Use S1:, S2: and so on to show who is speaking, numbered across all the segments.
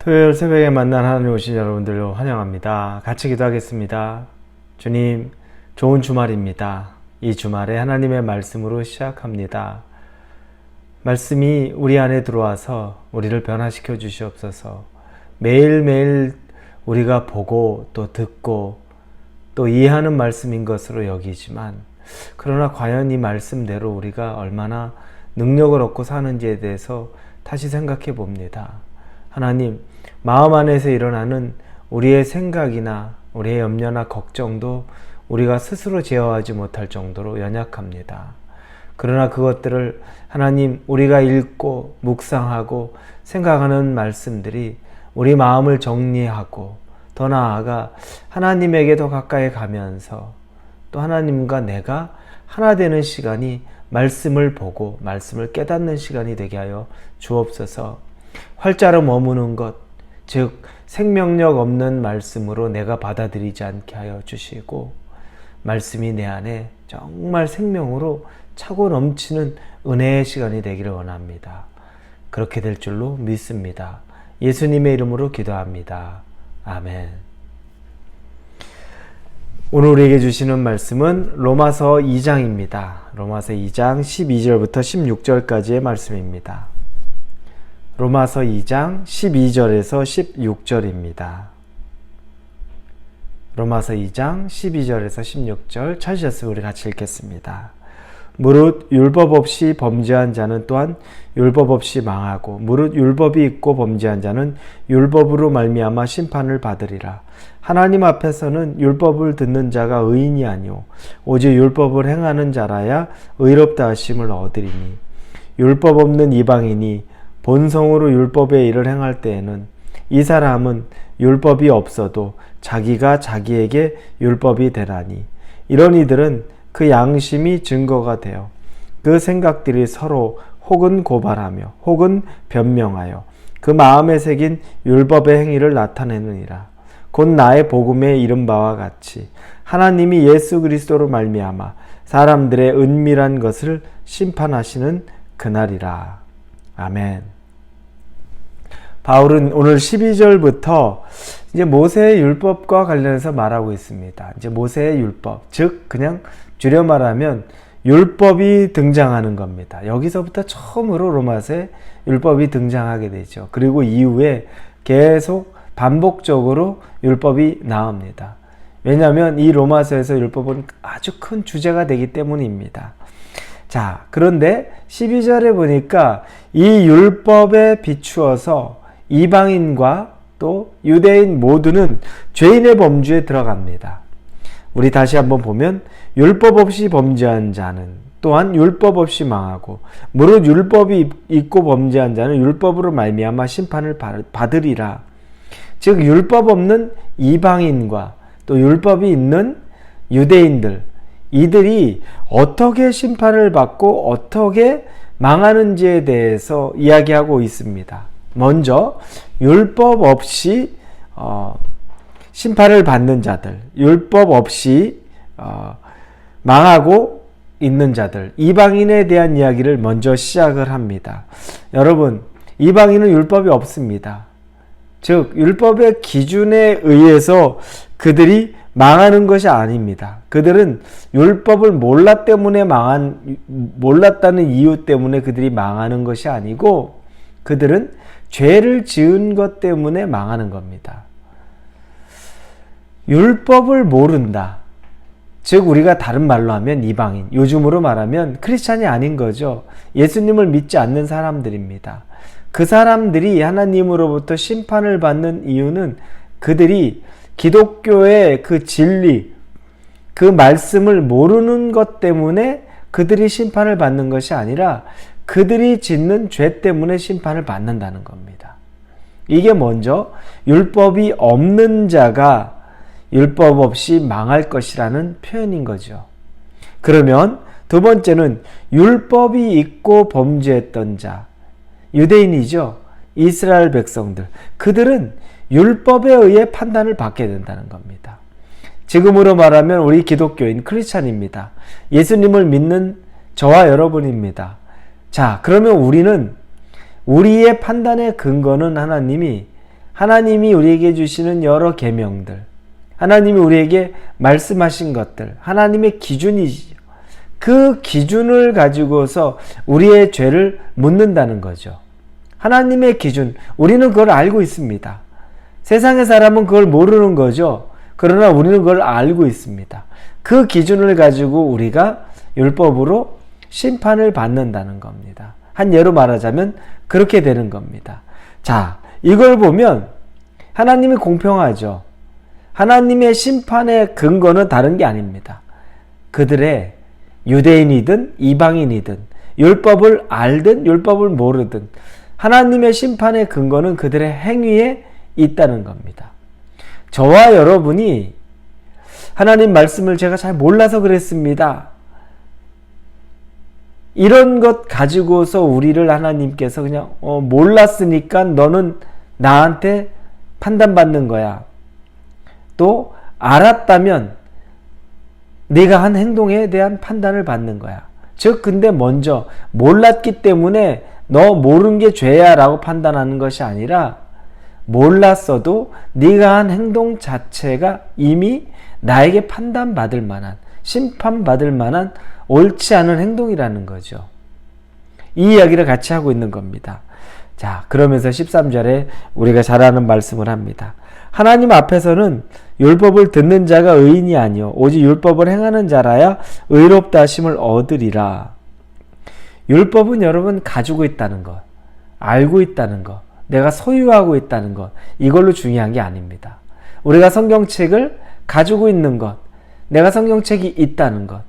S1: 토요일 새벽에 만난 하나님 오신 여러분들을 환영합니다. 같이 기도하겠습니다. 주님, 좋은 주말입니다. 이 주말에 하나님의 말씀으로 시작합니다. 말씀이 우리 안에 들어와서 우리를 변화시켜 주시옵소서. 매일매일 우리가 보고 또 듣고 또 이해하는 말씀인 것으로 여기지만, 그러나 과연 이 말씀대로 우리가 얼마나 능력을 얻고 사는지에 대해서 다시 생각해 봅니다. 하나님, 마음 안에서 일어나는 우리의 생각이나 우리의 염려나 걱정도 우리가 스스로 제어하지 못할 정도로 연약합니다. 그러나 그것들을 하나님, 우리가 읽고 묵상하고 생각하는 말씀들이 우리 마음을 정리하고 더 나아가 하나님에게 더 가까이 가면서 또 하나님과 내가 하나 되는 시간이 말씀을 보고 말씀을 깨닫는 시간이 되게 하여 주옵소서. 활자로 머무는 것, 즉 생명력 없는 말씀으로 내가 받아들이지 않게 하여 주시고, 말씀이 내 안에 정말 생명으로 차고 넘치는 은혜의 시간이 되기를 원합니다. 그렇게 될 줄로 믿습니다. 예수님의 이름으로 기도합니다. 아멘. 오늘 우리에게 주시는 말씀은 로마서 2장입니다. 로마서 2장 12절부터 16절까지의 말씀입니다. 로마서 2장 12절에서 16절입니다. 로마서 2장 12절에서 16절 찾으셨으면 우리 같이 읽겠습니다. 무릇 율법 없이 범죄한 자는 또한 율법 없이 망하고, 무릇 율법이 있고 범죄한 자는 율법으로 말미암아 심판을 받으리라. 하나님 앞에서는 율법을 듣는 자가 의인이 아니오 오직 율법을 행하는 자라야 의롭다 하심을 얻으리니, 율법 없는 이방인이 본성으로 율법의 일을 행할 때에는 이 사람은 율법이 없어도 자기가 자기에게 율법이 되나니, 이런 이들은 그 양심이 증거가 되어 그 생각들이 서로 혹은 고발하며 혹은 변명하여 그 마음에 새긴 율법의 행위를 나타내느니라. 곧 나의 복음에 이른 바와 같이 하나님이 예수 그리스도로 말미암아 사람들의 은밀한 것을 심판하시는 그날이라. 아멘. 바울은 오늘 12절부터 이제 모세의 율법과 관련해서 말하고 있습니다. 이제 모세의 율법, 즉 그냥 줄여 말하면 율법이 등장하는 겁니다. 여기서부터 처음으로 로마서에 율법이 등장하게 되죠. 그리고 이후에 계속 반복적으로 율법이 나옵니다. 왜냐하면 이 로마서에서 율법은 아주 큰 주제가 되기 때문입니다. 자, 그런데 12절에 보니까 이 율법에 비추어서 이방인과 또 유대인 모두는 죄인의 범주에 들어갑니다. 우리 다시 한번 보면, 율법 없이 범죄한 자는 또한 율법 없이 망하고, 무릇 율법이 있고 범죄한 자는 율법으로 말미암아 심판을 받으리라. 즉 율법 없는 이방인과 또 율법이 있는 유대인들, 이들이 어떻게 심판을 받고 어떻게 망하는지에 대해서 이야기하고 있습니다. 먼저 율법 없이 심판을 받는 자들, 율법 없이 망하고 있는 자들, 이방인에 대한 이야기를 먼저 시작을 합니다. 여러분, 이방인은 율법이 없습니다. 즉 율법의 기준에 의해서 그들이 망하는 것이 아닙니다. 그들은 율법을 몰랐다는 이유 때문에 그들이 망하는 것이 아니고, 그들은 죄를 지은 것 때문에 망하는 겁니다. 율법을 모른다. 즉 우리가 다른 말로 하면 이방인, 요즘으로 말하면 크리스찬이 아닌 거죠. 예수님을 믿지 않는 사람들입니다. 그 사람들이 하나님으로부터 심판을 받는 이유는 그들이 기독교의 그 진리, 그 말씀을 모르는 것 때문에 그들이 심판을 받는 것이 아니라 그들이 짓는 죄 때문에 심판을 받는다는 겁니다. 이게 먼저 율법이 없는 자가 율법 없이 망할 것이라는 표현인 거죠. 그러면 두 번째는 율법이 있고 범죄했던 자, 유대인이죠. 이스라엘 백성들, 그들은 율법에 의해 판단을 받게 된다는 겁니다. 지금으로 말하면 우리 기독교인 크리스찬입니다. 예수님을 믿는 저와 여러분입니다. 자, 그러면 우리는 우리의 판단의 근거는 하나님이 하나님이 우리에게 주시는 여러 계명들, 하나님이 우리에게 말씀하신 것들, 하나님의 기준이지요. 그 기준을 가지고서 우리의 죄를 묻는다는 거죠. 하나님의 기준, 우리는 그걸 알고 있습니다. 세상의 사람은 그걸 모르는 거죠. 그러나 우리는 그걸 알고 있습니다. 그 기준을 가지고 우리가 율법으로 심판을 받는다는 겁니다. 한 예로 말하자면 그렇게 되는 겁니다. 자, 이걸 보면 하나님이 공평하죠. 하나님의 심판의 근거는 다른 게 아닙니다. 그들의 유대인이든 이방인이든 율법을 알든 율법을 모르든 하나님의 심판의 근거는 그들의 행위에 있다는 겁니다. 저와 여러분이 하나님 말씀을 제가 잘 몰라서 그랬습니다. 이런 것 가지고서 우리를 하나님께서 그냥 몰랐으니까 너는 나한테 판단받는 거야. 또 알았다면 네가 한 행동에 대한 판단을 받는 거야. 즉 근데 먼저 몰랐기 때문에 너 모르는 게 죄야 라고 판단하는 것이 아니라 몰랐어도 네가 한 행동 자체가 이미 나에게 판단받을 만한, 심판받을 만한 옳지 않은 행동이라는 거죠. 이 이야기를 같이 하고 있는 겁니다. 자, 그러면서 13절에 우리가 잘 아는 말씀을 합니다. 하나님 앞에서는 율법을 듣는 자가 의인이 아니요 오직 율법을 행하는 자라야 의롭다 하심을 얻으리라. 율법은 여러분 가지고 있다는 것, 알고 있다는 것, 내가 소유하고 있다는 것, 이걸로 중요한 게 아닙니다. 우리가 성경책을 가지고 있는 것, 내가 성경책이 있다는 것,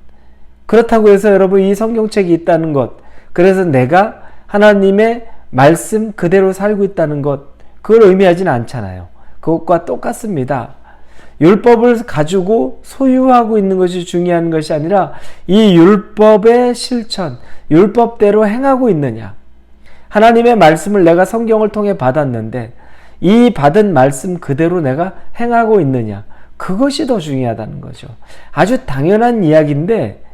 S1: 그렇다고 해서 여러분 이 성경책이 있다는 것, 그래서 내가 하나님의 말씀 그대로 살고 있다는 것, 그걸 의미하지는 않잖아요. 그것과 똑같습니다. 율법을 가지고 소유하고 있는 것이 중요한 것이 아니라 이 율법의 실천, 율법대로 행하고 있느냐. 하나님의 말씀을 내가 성경을 통해 받았는데 이 받은 말씀 그대로 내가 행하고 있느냐. 그것이 더 중요하다는 거죠. 아주 당연한 이야기인데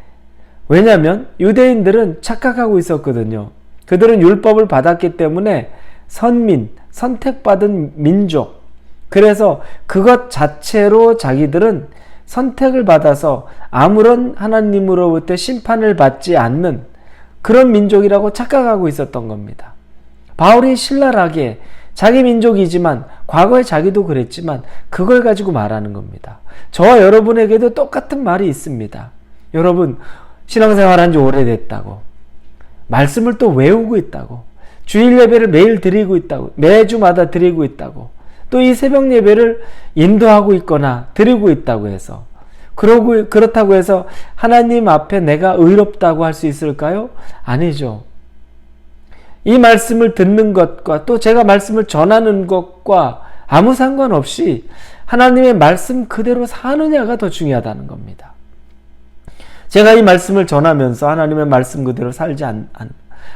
S1: 왜냐하면 유대인들은 착각하고 있었거든요. 그들은 율법을 받았기 때문에 선민, 선택받은 민족, 그래서 그것 자체로 자기들은 선택을 받아서 아무런 하나님으로부터 심판을 받지 않는 그런 민족이라고 착각하고 있었던 겁니다. 바울이 신랄하게 자기 민족이지만 과거에 자기도 그랬지만 그걸 가지고 말하는 겁니다. 저와 여러분에게도 똑같은 말이 있습니다. 여러분 신앙생활한 지 오래됐다고, 말씀을 또 외우고 있다고, 주일 예배를 매일 드리고 있다고, 매주마다 드리고 있다고, 또 이 새벽 예배를 인도하고 있거나 드리고 있다고 해서 그렇다고 해서 하나님 앞에 내가 의롭다고 할 수 있을까요? 아니죠. 이 말씀을 듣는 것과 또 제가 말씀을 전하는 것과 아무 상관없이 하나님의 말씀 그대로 사느냐가 더 중요하다는 겁니다. 제가 이 말씀을 전하면서 하나님의 말씀 그대로 살지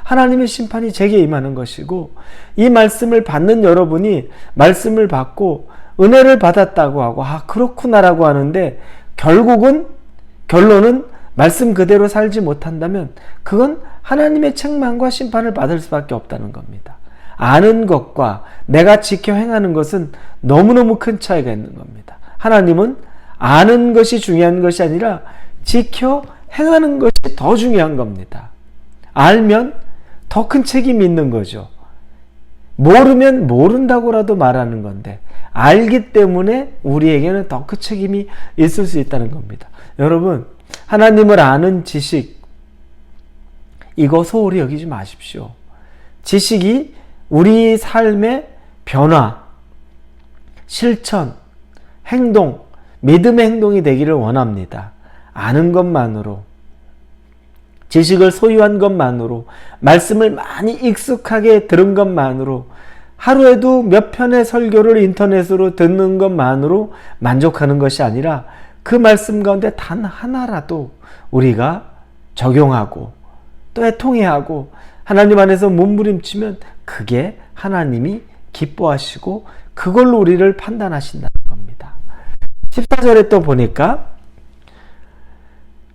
S1: 하나님의 심판이 제게 임하는 것이고, 이 말씀을 받는 여러분이 말씀을 받고 은혜를 받았다고 하고 그렇구나라고 하는데 결론은 말씀 그대로 살지 못한다면 그건 하나님의 책망과 심판을 받을 수밖에 없다는 겁니다. 아는 것과 내가 지켜 행하는 것은 너무너무 큰 차이가 있는 겁니다. 하나님은 아는 것이 중요한 것이 아니라 지켜 행하는 것이 더 중요한 겁니다. 알면 더 큰 책임이 있는 거죠. 모르면 모른다고라도 말하는 건데 알기 때문에 우리에게는 더 큰 책임이 있을 수 있다는 겁니다. 여러분, 하나님을 아는 지식, 이거 소홀히 여기지 마십시오. 지식이 우리 삶의 변화, 실천, 행동, 믿음의 행동이 되기를 원합니다. 아는 것만으로, 지식을 소유한 것만으로, 말씀을 많이 익숙하게 들은 것만으로, 하루에도 몇 편의 설교를 인터넷으로 듣는 것만으로 만족하는 것이 아니라 그 말씀 가운데 단 하나라도 우리가 적용하고 또 애통해하고 하나님 안에서 몸부림치면 그게 하나님이 기뻐하시고 그걸로 우리를 판단하신다는 겁니다. 14절에 또 보니까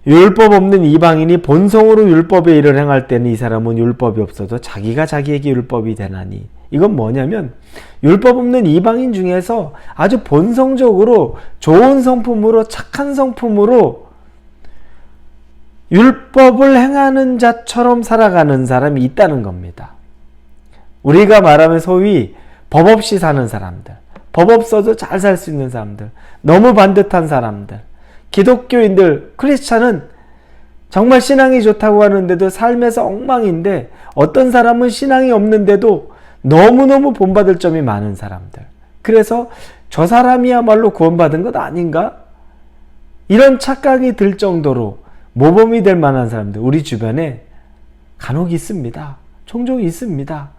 S1: 율법 없는 이방인이 본성으로 율법의 일을 행할 때는 이 사람은 율법이 없어도 자기가 자기에게 율법이 되나니 이건 뭐냐면 율법 없는 이방인 중에서 아주 본성적으로 좋은 성품으로 착한 성품으로 율법을 행하는 자처럼 살아가는 사람이 있다는 겁니다. 우리가 말하면 소위 법 없이 사는 사람들, 법 없어도 잘 살 수 있는 사람들, 너무 반듯한 사람들, 기독교인들, 크리스찬은 정말 신앙이 좋다고 하는데도 삶에서 엉망인데 어떤 사람은 신앙이 없는데도 너무너무 본받을 점이 많은 사람들. 그래서 저 사람이야말로 구원받은 것 아닌가? 이런 착각이 들 정도로 모범이 될 만한 사람들 우리 주변에 간혹 있습니다. 종종 있습니다.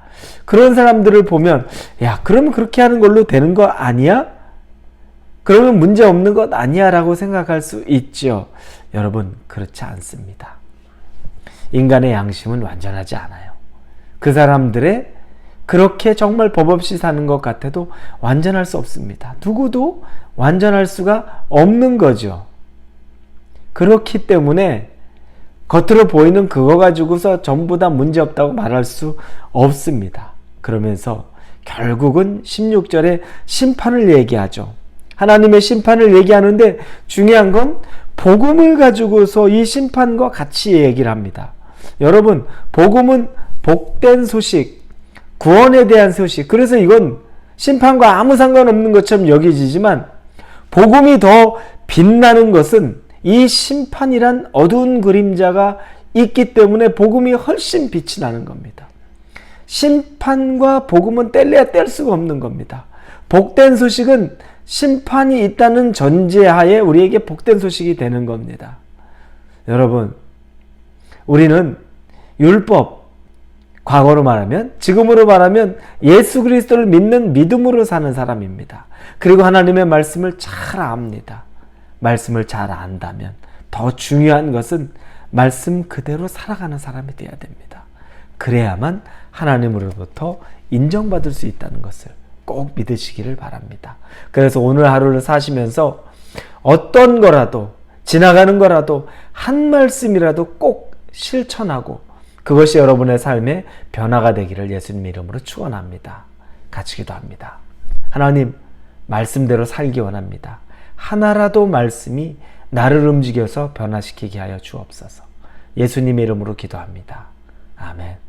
S1: 그런 사람들을 보면 야, 그러면 그렇게 하는 걸로 되는 거 아니야? 그러면 문제 없는 것 아니야? 라고 생각할 수 있죠. 여러분, 그렇지 않습니다. 인간의 양심은 완전하지 않아요. 그 사람들의 그렇게 정말 법 없이 사는 것 같아도 완전할 수 없습니다. 누구도 완전할 수가 없는 거죠. 그렇기 때문에 겉으로 보이는 그거 가지고서 전부 다 문제없다고 말할 수 없습니다. 그러면서 결국은 16절에 심판을 얘기하죠. 하나님의 심판을 얘기하는데 중요한 건 복음을 가지고서 이 심판과 같이 얘기를 합니다. 여러분, 복음은 복된 소식, 구원에 대한 소식. 그래서 이건 심판과 아무 상관없는 것처럼 여겨지지만 복음이 더 빛나는 것은 이 심판이란 어두운 그림자가 있기 때문에 복음이 훨씬 빛이 나는 겁니다. 심판과 복음은 뗄래야 뗄 수가 없는 겁니다. 복된 소식은 심판이 있다는 전제하에 우리에게 복된 소식이 되는 겁니다. 여러분, 우리는 율법, 과거로 말하면, 지금으로 말하면 예수 그리스도를 믿는 믿음으로 사는 사람입니다. 그리고 하나님의 말씀을 잘 압니다. 말씀을 잘 안다면 더 중요한 것은 말씀 그대로 살아가는 사람이 되어야 됩니다. 그래야만 하나님으로부터 인정받을 수 있다는 것을 꼭 믿으시기를 바랍니다. 그래서 오늘 하루를 사시면서 어떤 거라도, 지나가는 거라도 한 말씀이라도 꼭 실천하고 그것이 여러분의 삶의 변화가 되기를 예수님 이름으로 축원합니다. 같이 기도합니다. 하나님, 말씀대로 살기 원합니다. 하나라도 말씀이 나를 움직여서 변화시키게 하여 주옵소서. 예수님의 이름으로 기도합니다. 아멘.